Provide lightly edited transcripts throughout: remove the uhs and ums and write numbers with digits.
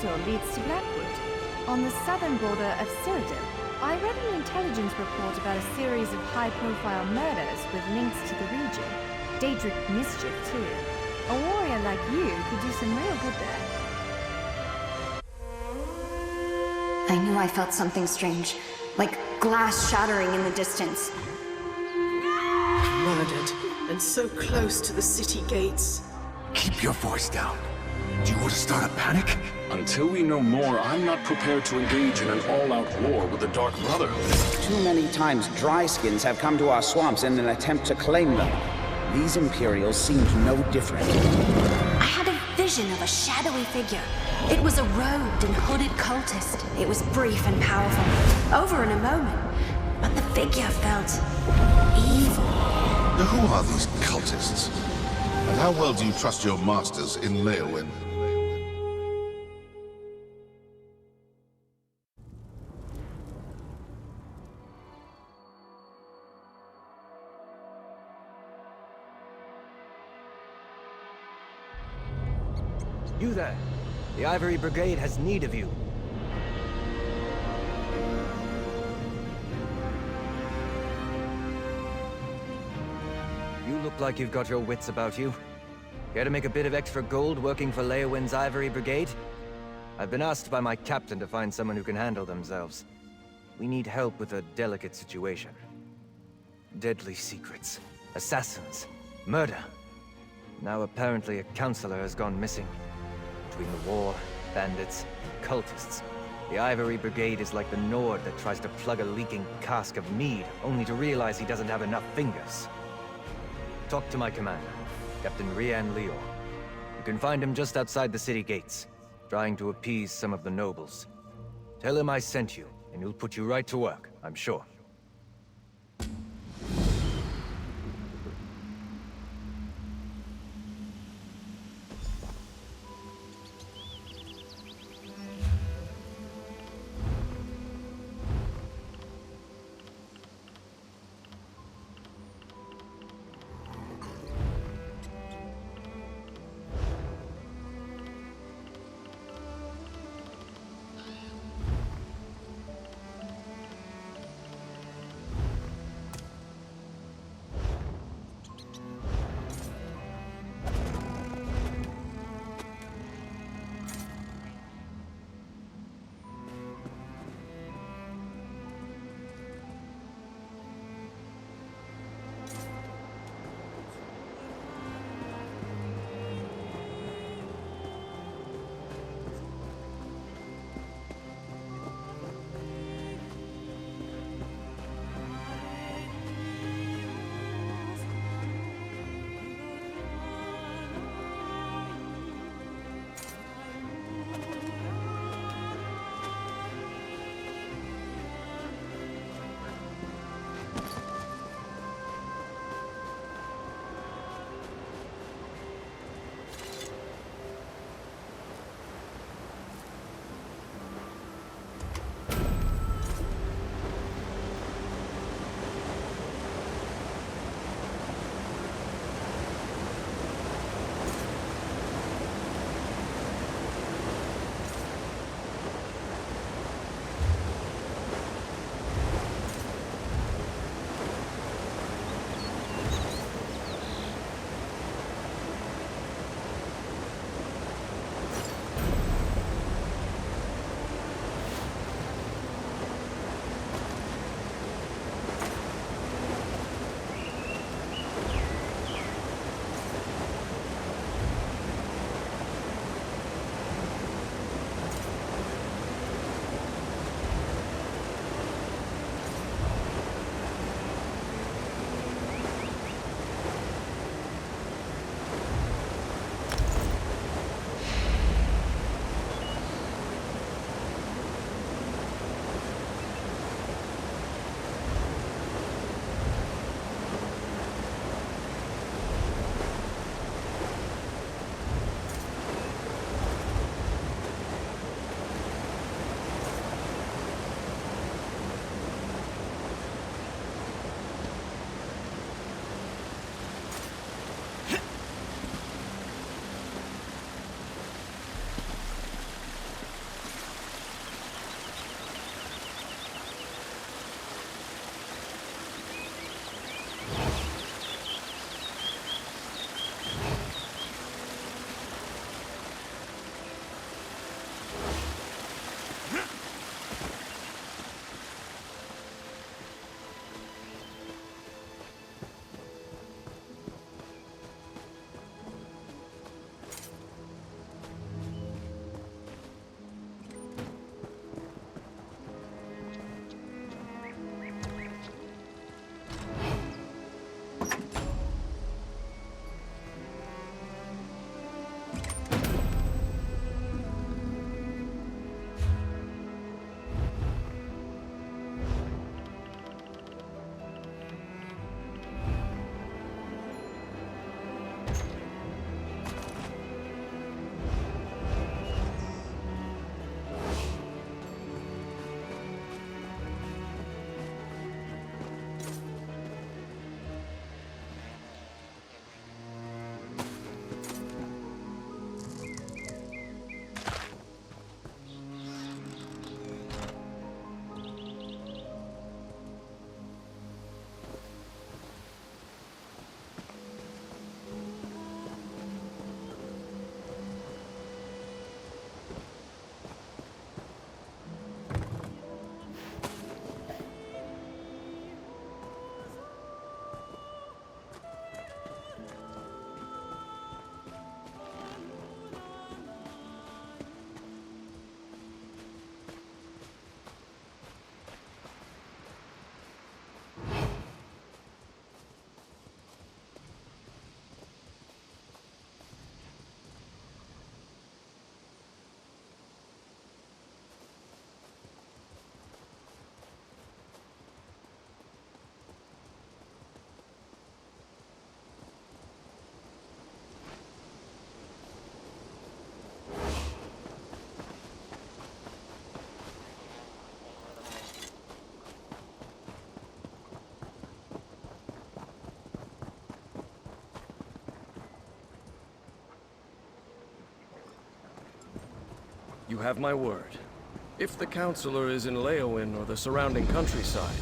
portal leads to Blackwood, on the southern border of Cyrodiil. I read an intelligence report about a series of high-profile murders with links to the region. Daedric mischief, too. A warrior like you could do some real good there. I knew I felt something strange, like glass shattering in the distance. Murdered, and so close to the city gates. Keep your voice down. Do you want to start a panic? Until we know more, I'm not prepared to engage in an all-out war with the Dark Brotherhood. Too many times dryskins have come to our swamps in an attempt to claim them. These Imperials seemed no different. I had a vision of a shadowy figure. It was a robed and hooded cultist. It was brief and powerful, over in a moment, but the figure felt evil. Now, who are these cultists? And how well do you trust your masters in Leyawiin? You there! The Ivory Brigade has need of you. You look like you've got your wits about you. Care to make a bit of extra gold working for Leyawiin's Ivory Brigade? I've been asked by my captain to find someone who can handle themselves. We need help with a delicate situation. Deadly secrets, assassins, murder. Now apparently a counselor has gone missing. Between the war, bandits, cultists, the Ivory Brigade is like the Nord that tries to plug a leaking cask of mead, only to realize he doesn't have enough fingers. Talk to my commander, Captain Rian Leo. You can find him just outside the city gates, trying to appease some of the nobles. Tell him I sent you, and he'll put you right to work, I'm sure. You have my word. If the Counselor is in Leowin or the surrounding countryside,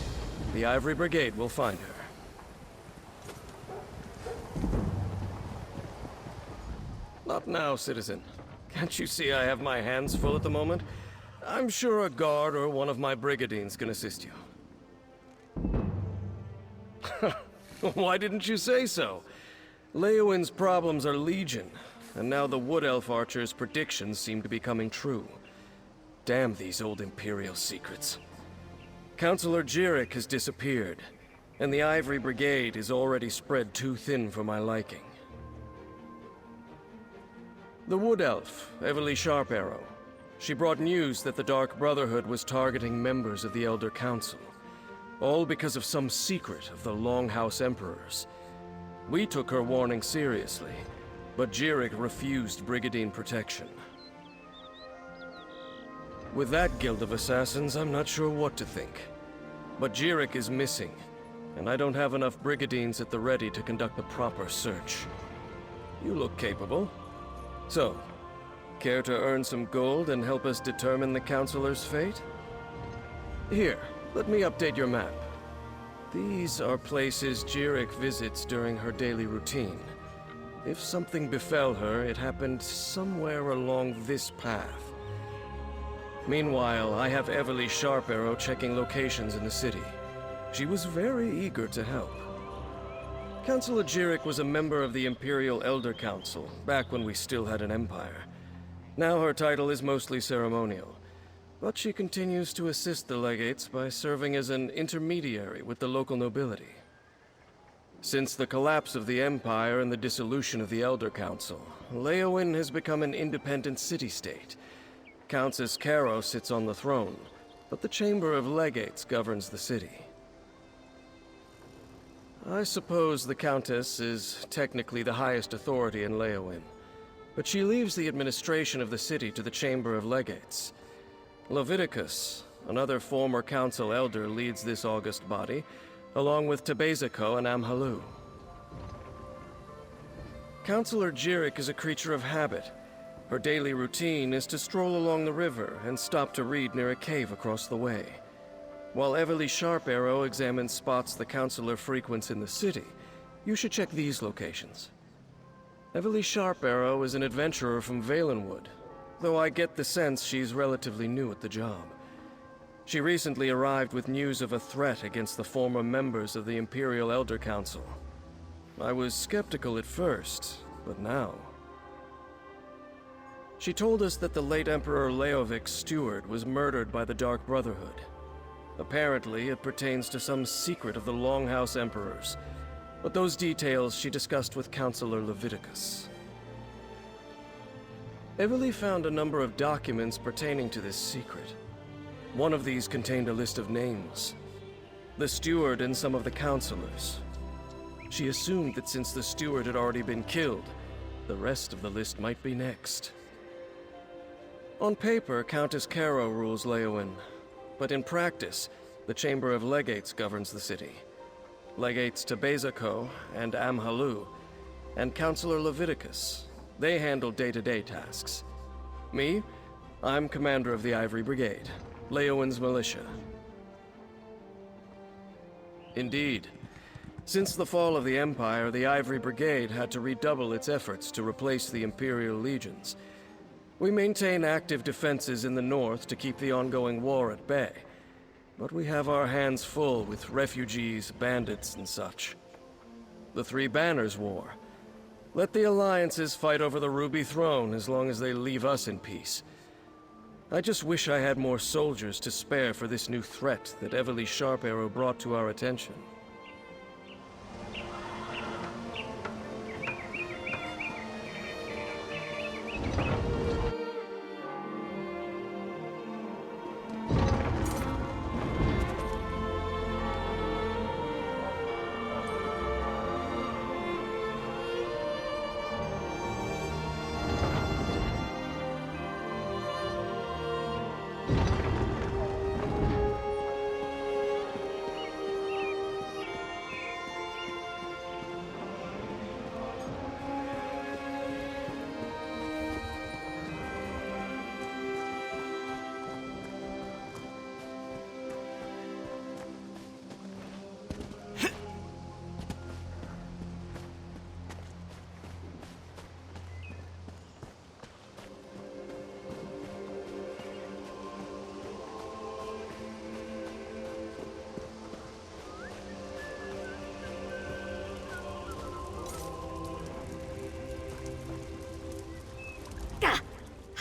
the Ivory Brigade will find her. Not now, citizen. Can't you see I have my hands full at the moment? I'm sure a guard or one of my brigadines can assist you. Why didn't you say so? Leowin's problems are legion, and now the Wood Elf Archer's predictions seem to be coming true. Damn these old Imperial secrets. Counselor Jirik has disappeared, and the Ivory Brigade is already spread too thin for my liking. The Wood Elf, Everly Sharparrow. She brought news that the Dark Brotherhood was targeting members of the Elder Council, all because of some secret of the Longhouse Emperors. We took her warning seriously, but Jirik refused Brigadine protection. With that guild of assassins, I'm not sure what to think. But Jirik is missing, and I don't have enough Brigadines at the ready to conduct the proper search. You look capable. So, care to earn some gold and help us determine the Counselor's fate? Here, let me update your map. These are places Jirik visits during her daily routine. If something befell her, it happened somewhere along this path. Meanwhile, I have Everly Sharparrow checking locations in the city. She was very eager to help. Counselor Jirik was a member of the Imperial Elder Council, back when we still had an empire. Now her title is mostly ceremonial, but she continues to assist the legates by serving as an intermediary with the local nobility. Since the collapse of the Empire and the dissolution of the Elder Council, Leowin has become an independent city-state. Countess Caro sits on the throne, but the Chamber of Legates governs the city. I suppose the Countess is technically the highest authority in Leowin, but she leaves the administration of the city to the Chamber of Legates. Leviticus, another former council elder, leads this august body, along with Tebeziko and Amhalu. Counselor Jirik is a creature of habit. Her daily routine is to stroll along the river and stop to read near a cave across the way. While Everly Sharparrow examines spots the Counselor frequents in the city, you should check these locations. Everly Sharparrow is an adventurer from Valenwood, though I get the sense she's relatively new at the job. She recently arrived with news of a threat against the former members of the Imperial Elder Council. I was skeptical at first, but now... She told us that the late Emperor Leovic's steward was murdered by the Dark Brotherhood. Apparently, it pertains to some secret of the Longhouse Emperors. But those details she discussed with Counselor Leviticus. Evely found a number of documents pertaining to this secret. One of these contained a list of names. The steward and some of the counselors. She assumed that since the steward had already been killed, the rest of the list might be next. On paper, Countess Caro rules Leyawen, but in practice, the Chamber of Legates governs the city. Legates Tebezako and Amhalu, and Counselor Leviticus. They handle day-to-day tasks. Me? I'm commander of the Ivory Brigade, Leyawen's militia. Indeed. Since the fall of the Empire, the Ivory Brigade had to redouble its efforts to replace the Imperial legions. We maintain active defenses in the north to keep the ongoing war at bay. But we have our hands full with refugees, bandits, and such. The Three Banners War. Let the alliances fight over the Ruby Throne as long as they leave us in peace. I just wish I had more soldiers to spare for this new threat that Evely Sharp Arrow brought to our attention.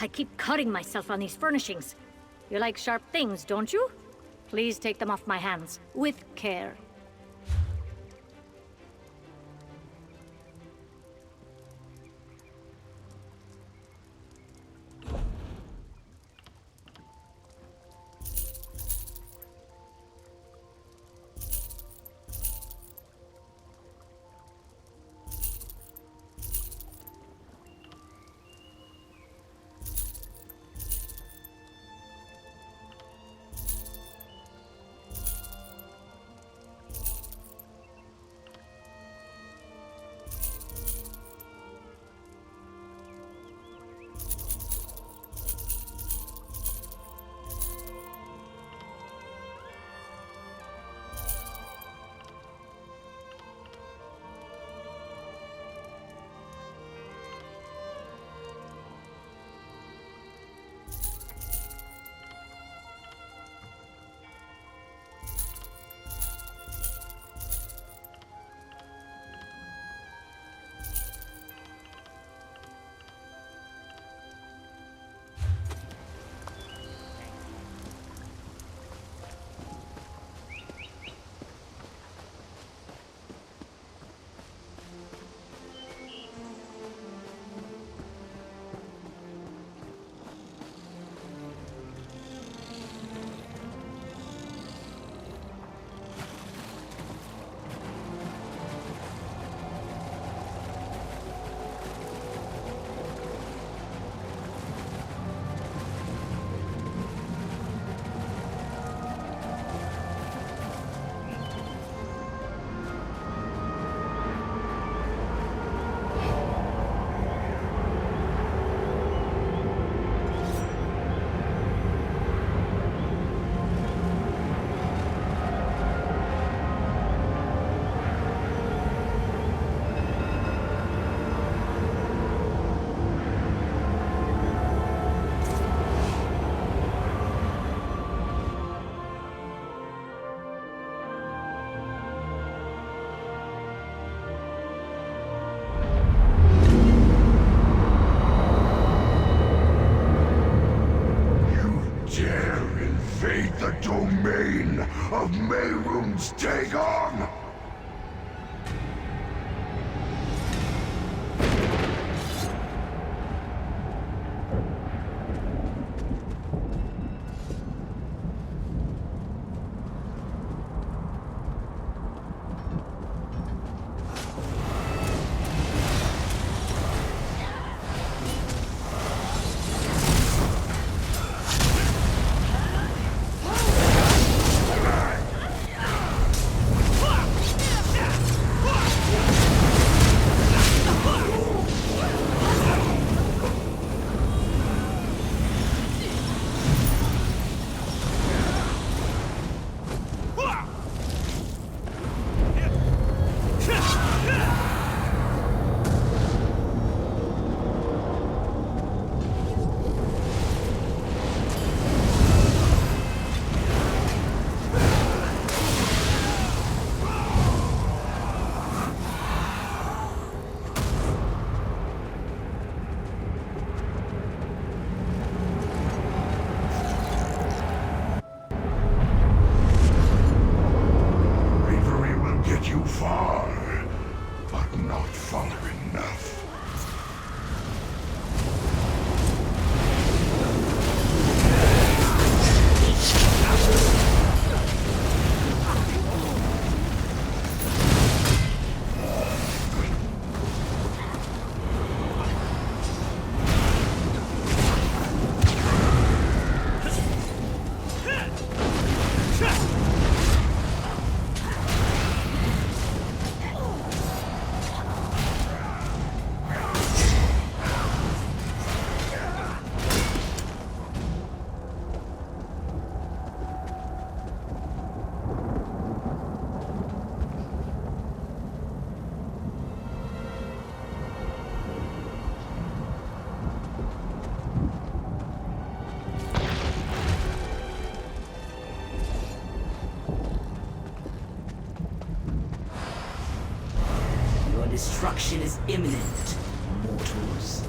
I keep cutting myself on these furnishings. You like sharp things, don't you? Please take them off my hands, with care. Domain of Mehrunes Dagon! not far enough. Destruction is imminent, mortals.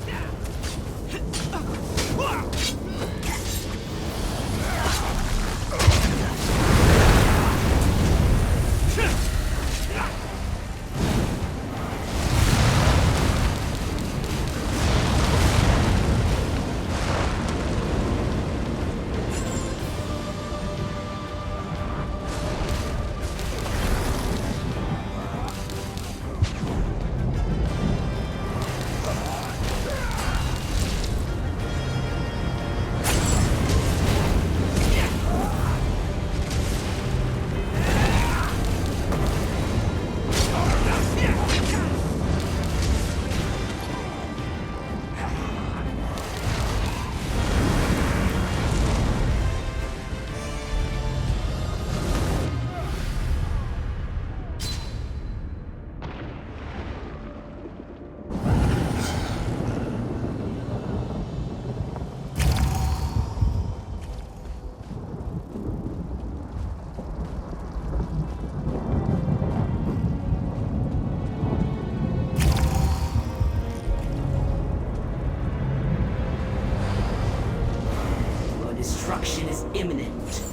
Destruction is imminent,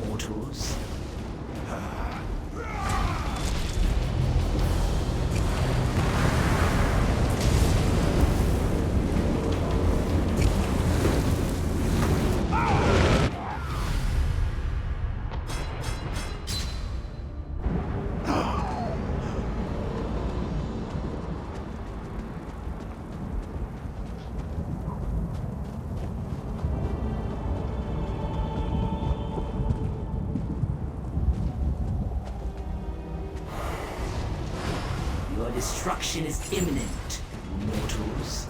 mortals. Your destruction is imminent, mortals.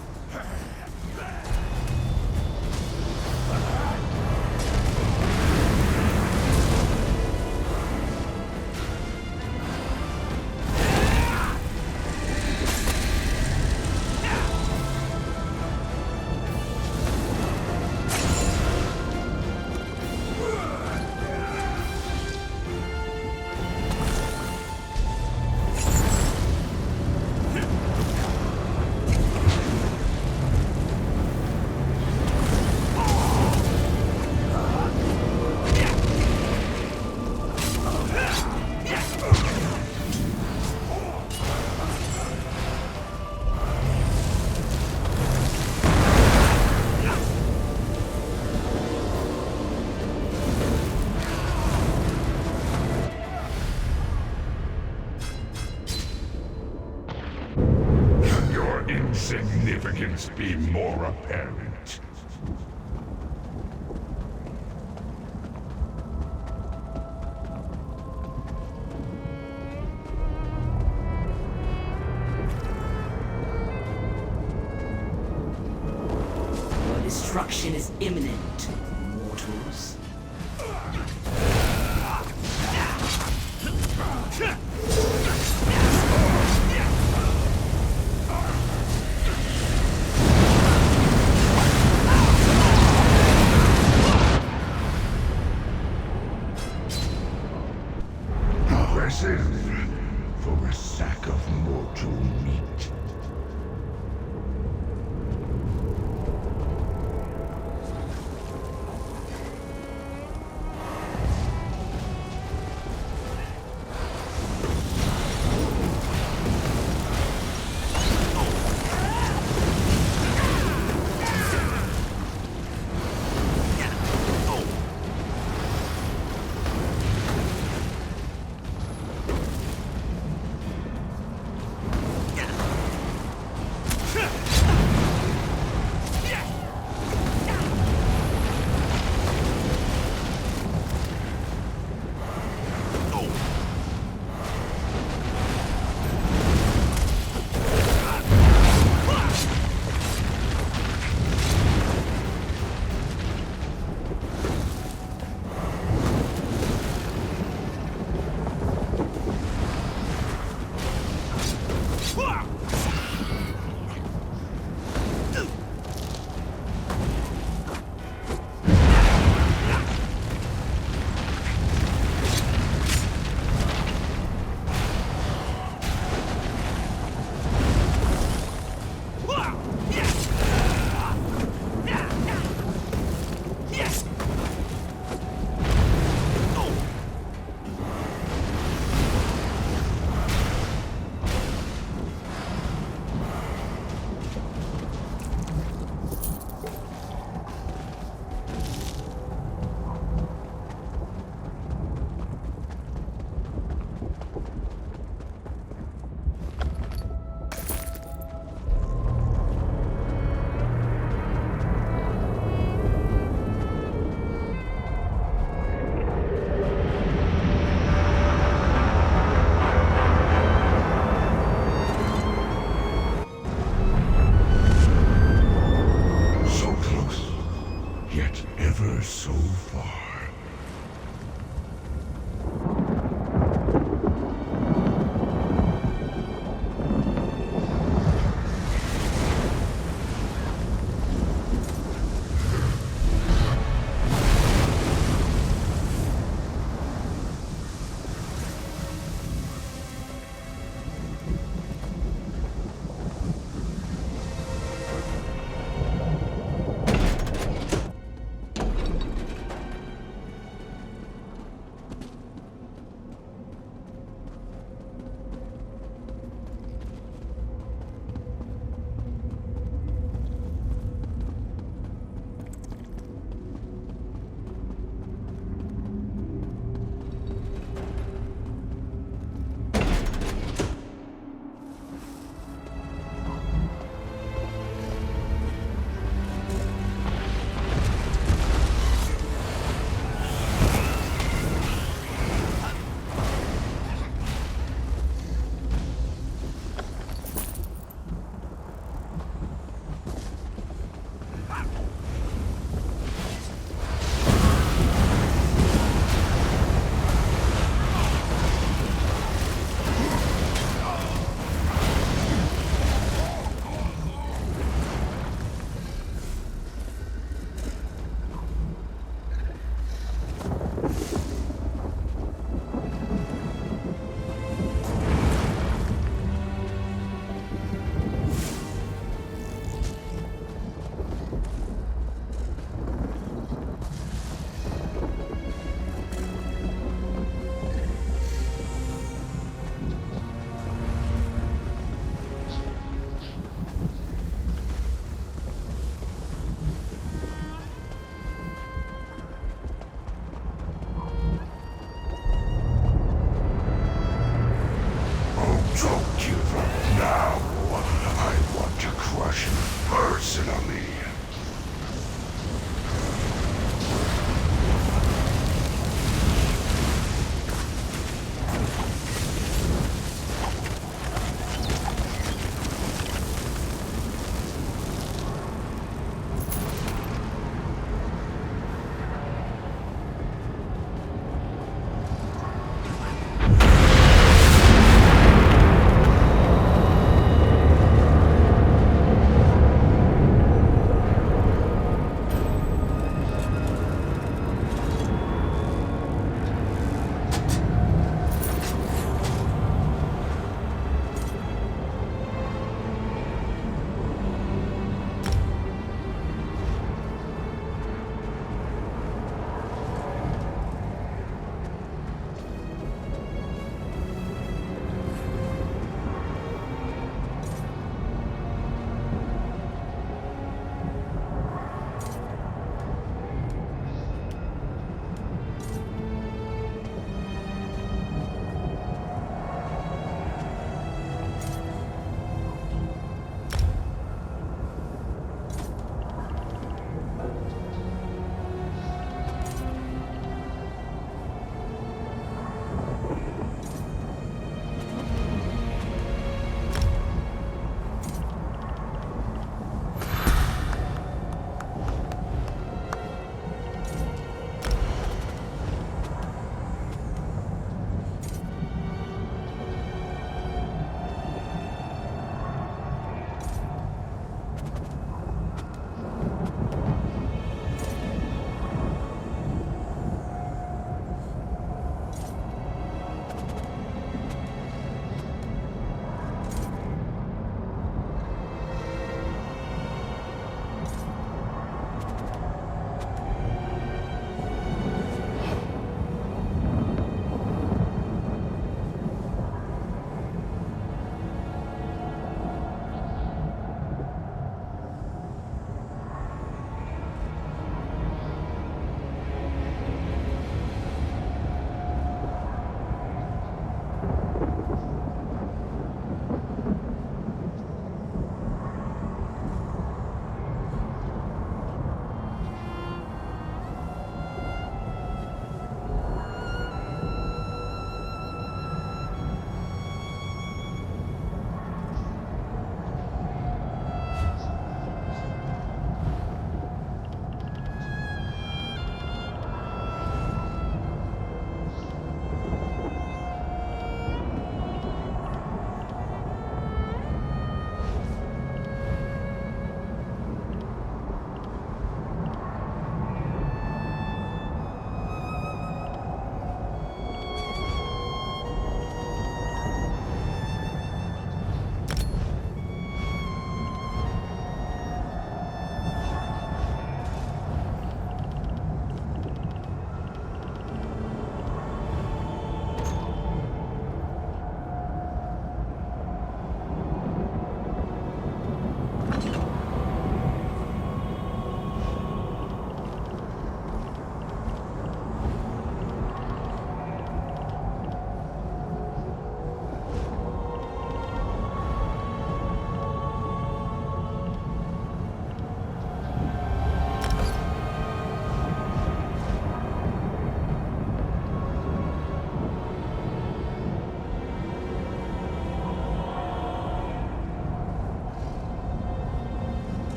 Significance be more apparent. Your destruction is imminent, mortals. For a sack of mortal meat. so far.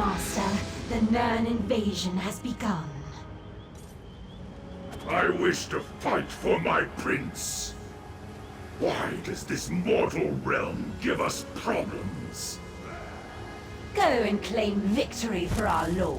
Master. The Nern invasion has begun. I wish to fight for my prince. Why does this mortal realm give us problems? Go and claim victory for our lord.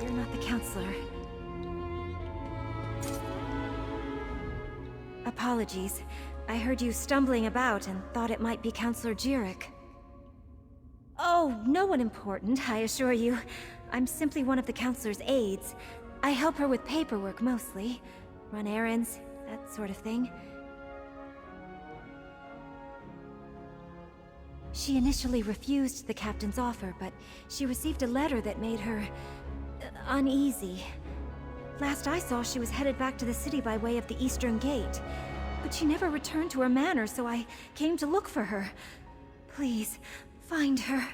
You're not the counselor. Apologies. I heard you stumbling about and thought it might be Counselor Jirik. Oh, no one important, I assure you. I'm simply one of the counselor's aides. I help her with paperwork mostly. Run errands, that sort of thing. She initially refused the captain's offer, but she received a letter that made her uneasy. Last I saw, she was headed back to the city by way of the Eastern Gate. But she never returned to her manor, so I came to look for her. Please, find her.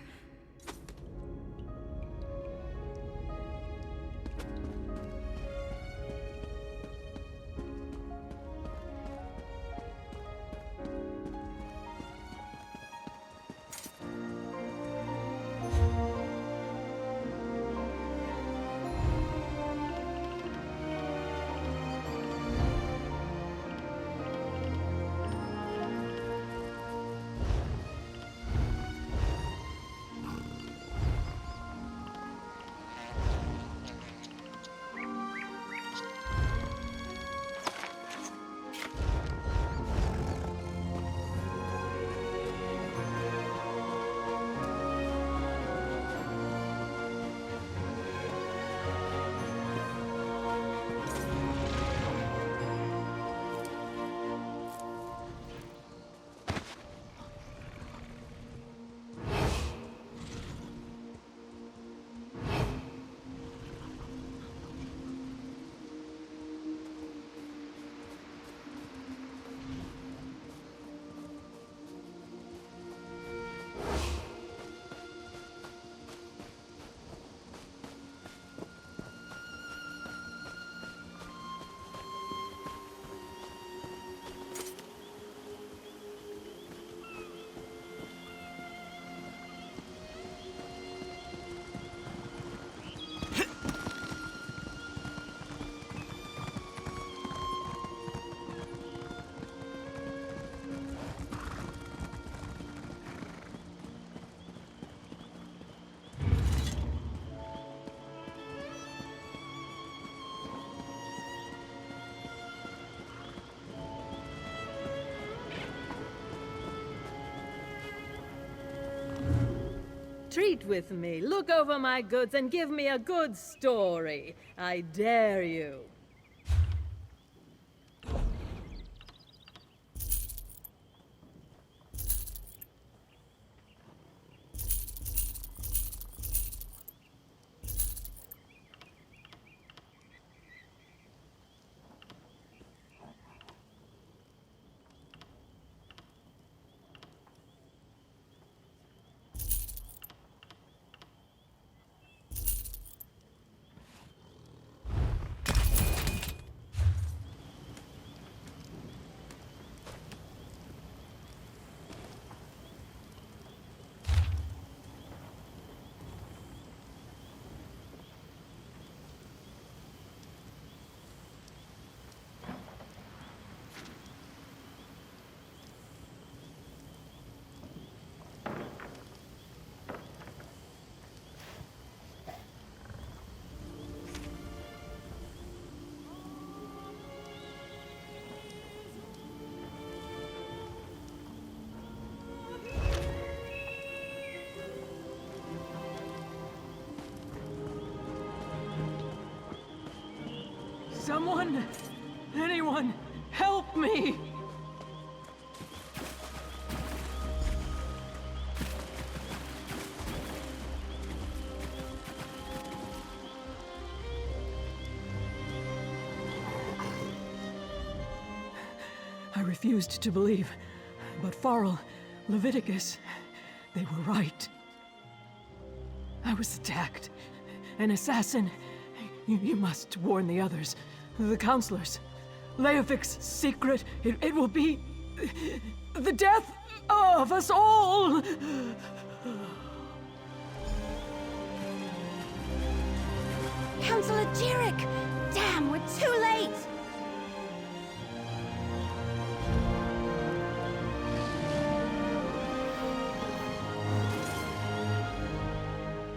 retreat with me, look over my goods, and give me a good story. I dare you. Someone! Anyone! Help me! I refused to believe, but Farrell, Leviticus, they were right. I was attacked. An assassin. You must warn the others. The counselors. Leofic's secret. It will be the death of us all! Counselor Jirik! Damn, we're too late!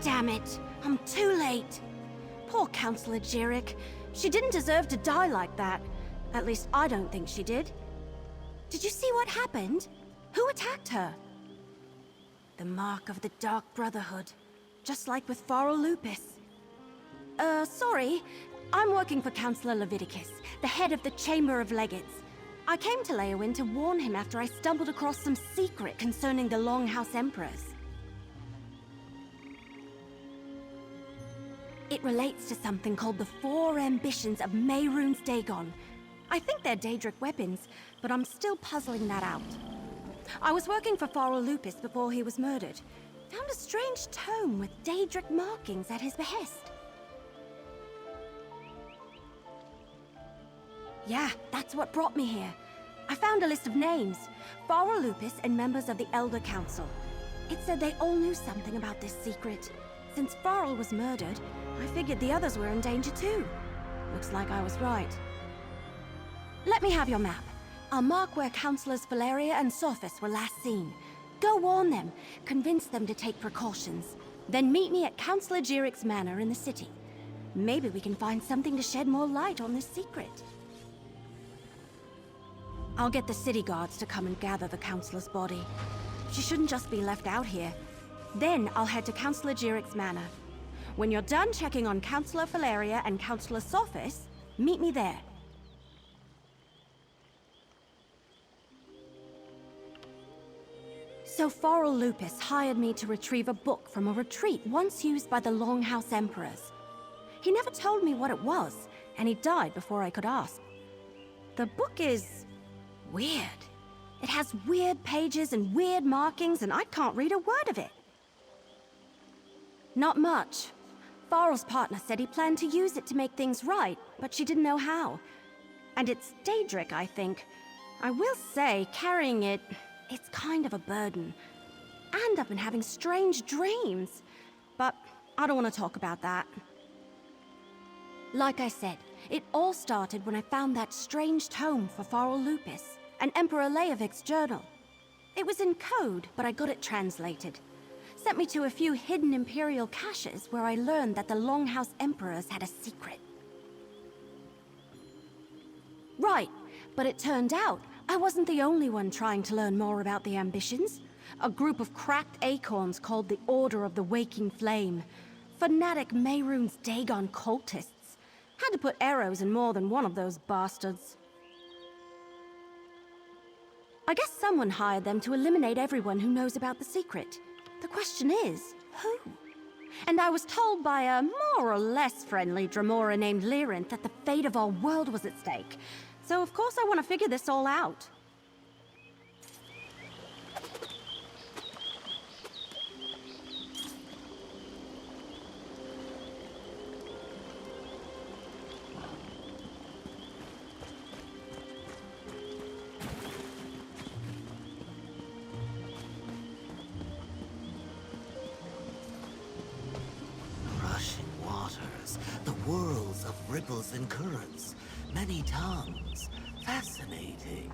Damn it, I'm too late. Poor Counselor Jirik. She didn't deserve to die like that. At least I don't think she did. Did you see what happened? Who attacked her? The mark of the Dark Brotherhood. Just like with Farrell Lupus. Sorry. I'm working for Counselor Leviticus, the head of the Chamber of Legates. I came to Leowyn to warn him after I stumbled across some secret concerning the Longhouse Emperors. It relates to something called the Four Ambitions of Mehrunes Dagon. I think they're Daedric weapons, but I'm still puzzling that out. I was working for Farrell Lupus before he was murdered. Found a strange tome with Daedric markings at his behest. Yeah, that's what brought me here. I found a list of names. Farrell Lupus and members of the Elder Council. It said they all knew something about this secret. Since Farrell was murdered, I figured the others were in danger too. Looks like I was right. Let me have your map. I'll mark where Councillors Valeria and Sophis were last seen. Go warn them, convince them to take precautions. Then meet me at Councillor Jirik's manor in the city. Maybe we can find something to shed more light on this secret. I'll get the city guards to come and gather the Councillor's body. She shouldn't just be left out here. Then I'll head to Councillor Jirik's manor. When you're done checking on Councillor Valeria and Councillor Sophis, meet me there. So Farrell Lupus hired me to retrieve a book from a retreat once used by the Longhouse Emperors. He never told me what it was, and he died before I could ask. The book is weird. It has weird pages and weird markings, and I can't read a word of it. Not much. Farrell's partner said he planned to use it to make things right, but she didn't know how. And it's Daedric, I think. I will say, carrying it, it's kind of a burden. And I've been having strange dreams. But I don't want to talk about that. Like I said, it all started when I found that strange tome for Farrell Lupus, and Emperor Leovic's journal. It was in code, but I got it translated. Sent me to a few hidden Imperial caches where I learned that the Longhouse Emperors had a secret. Right, but it turned out I wasn't the only one trying to learn more about the ambitions. A group of cracked acorns called the Order of the Waking Flame. Fanatic Mehrunes Dagon cultists. Had to put arrows in more than one of those bastards. I guess someone hired them to eliminate everyone who knows about the secret. The question is, who? And I was told by a more or less friendly Dremora named Lyrinth that the fate of our world was at stake. So of course I want to figure this all out. The worlds of ripples and currents, many tongues. Fascinating.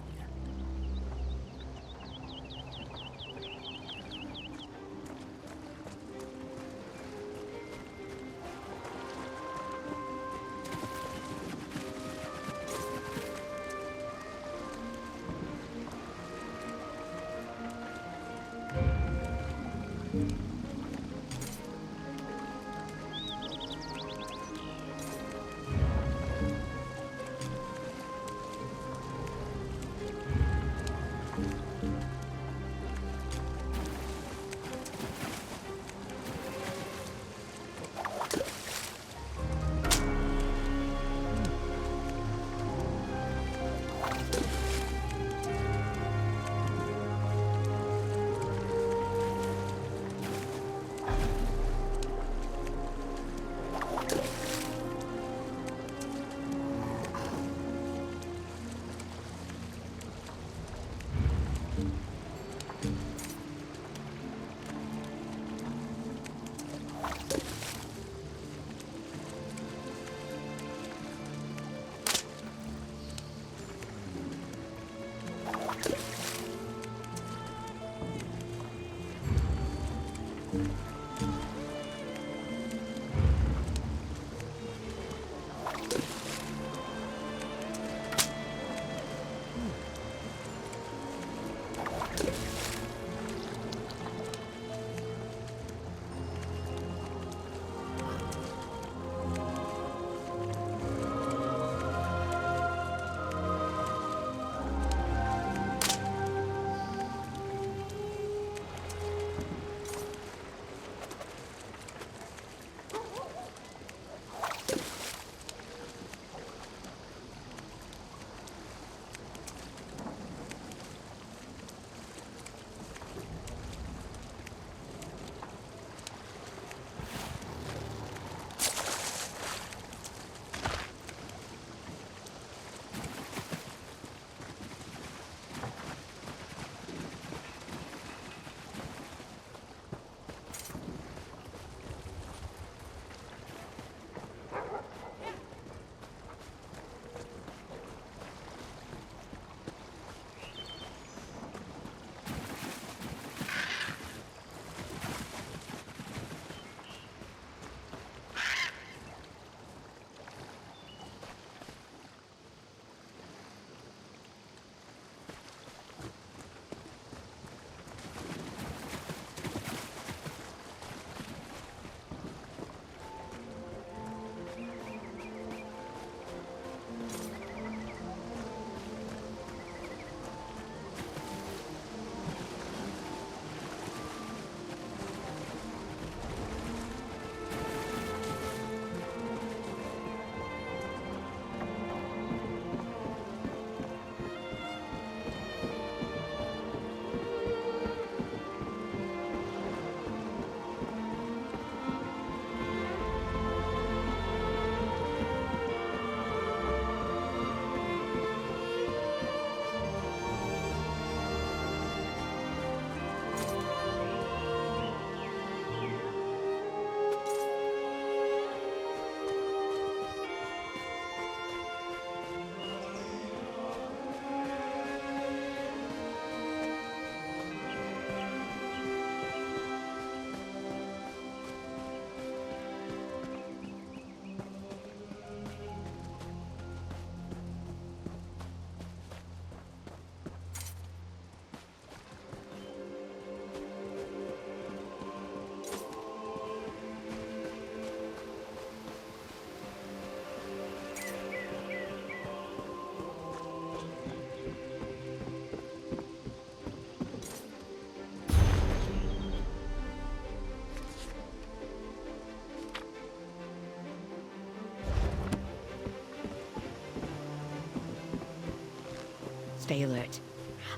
stay alert.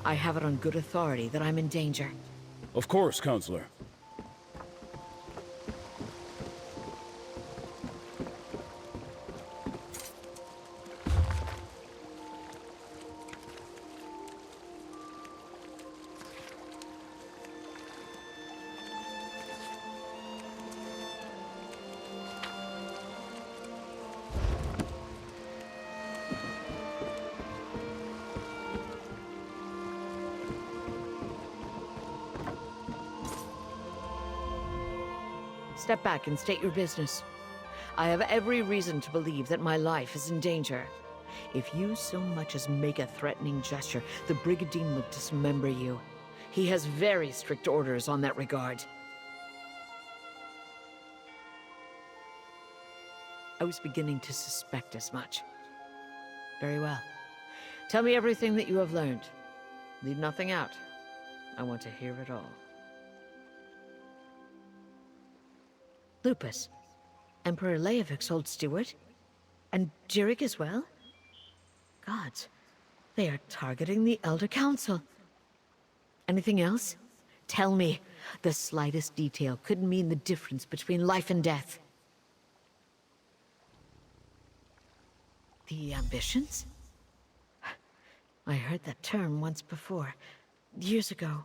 I have it on good authority that I'm in danger. Of course, Counselor. Step back and state your business. I have every reason to believe that my life is in danger. If you so much as make a threatening gesture, the Brigandine will dismember you. He has very strict orders on that regard. I was beginning to suspect as much. Very well. Tell me everything that you have learned. Leave nothing out. I want to hear it all. Lupus, Emperor Leovik's old steward? And Jirik as well? Gods, they are targeting the Elder Council. Anything else? Tell me. The slightest detail could mean the difference between life and death. The ambitions? I heard that term once before, years ago.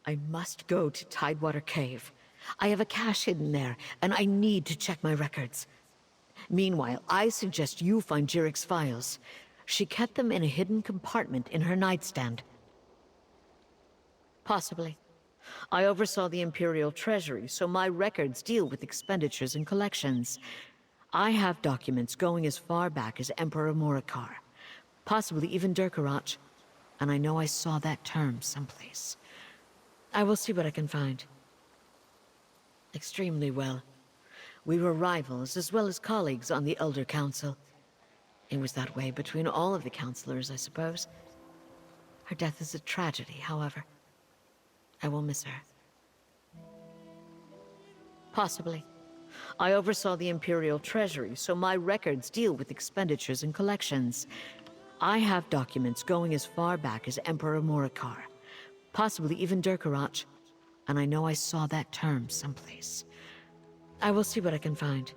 I must go to Tidewater Cave. I have a cache hidden there, and I need to check my records. Meanwhile, I suggest you find Jirik's files. She kept them in a hidden compartment in her nightstand. Possibly. I oversaw the Imperial Treasury, so my records deal with expenditures and collections. I have documents going as far back as Emperor Morikar, possibly even Durkarach, and I know I saw that term someplace. I will see what I can find. Extremely well. We were rivals as well as colleagues on the Elder Council. It was that way between all of the counselors, I suppose. Her death is a tragedy, however. I will miss her. Possibly. I oversaw the Imperial Treasury, so my records deal with expenditures and collections. I have documents going as far back as Emperor Morikar, possibly even Durkarach, and I know I saw that term someplace. I will see what I can find.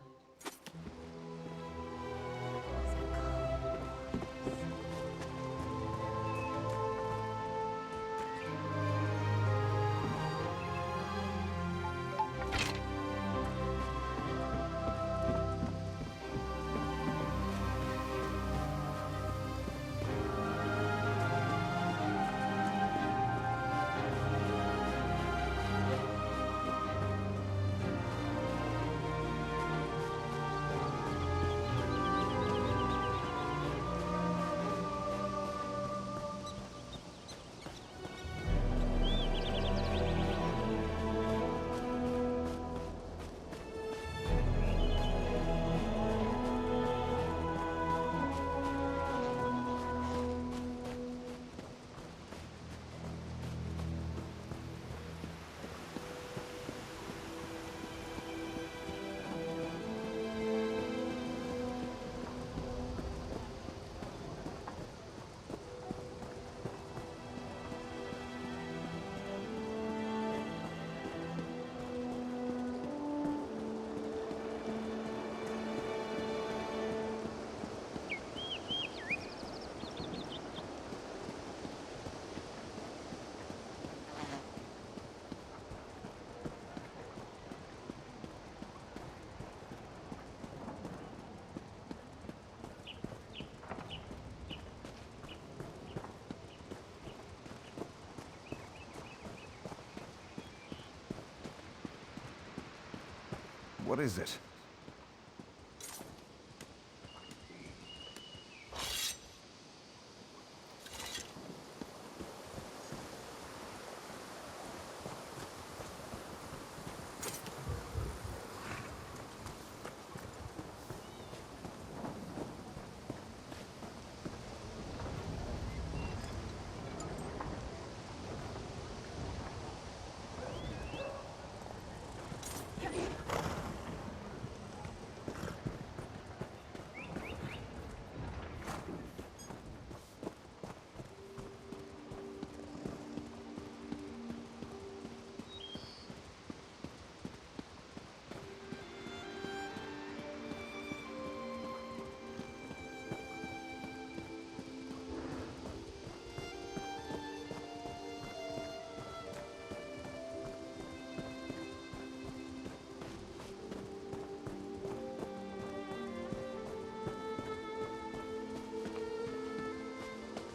What is it?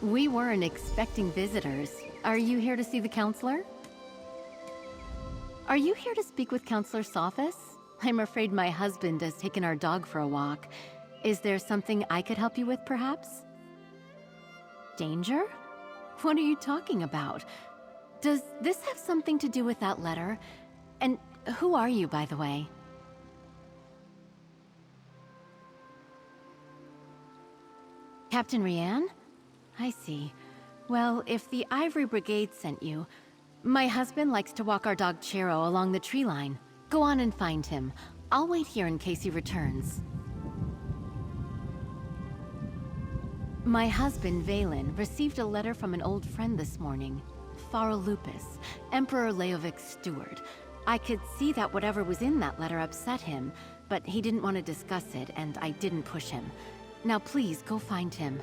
We weren't expecting visitors. Are you here to see the counselor? Are you here to speak with Counselor Sophis? I'm afraid my husband has taken our dog for a walk. Is there something I could help you with, perhaps? Danger? What are you talking about? Does this have something to do with that letter? And who are you, by the way? Captain Rianne? I see. Well, if the Ivory Brigade sent you, my husband likes to walk our dog Chero along the tree line. Go on and find him. I'll wait here in case he returns. My husband, Valen, received a letter from an old friend this morning. Farrell Lupus, Emperor Leovic's steward. I could see that whatever was in that letter upset him, but he didn't want to discuss it, and I didn't push him. Now please, go find him.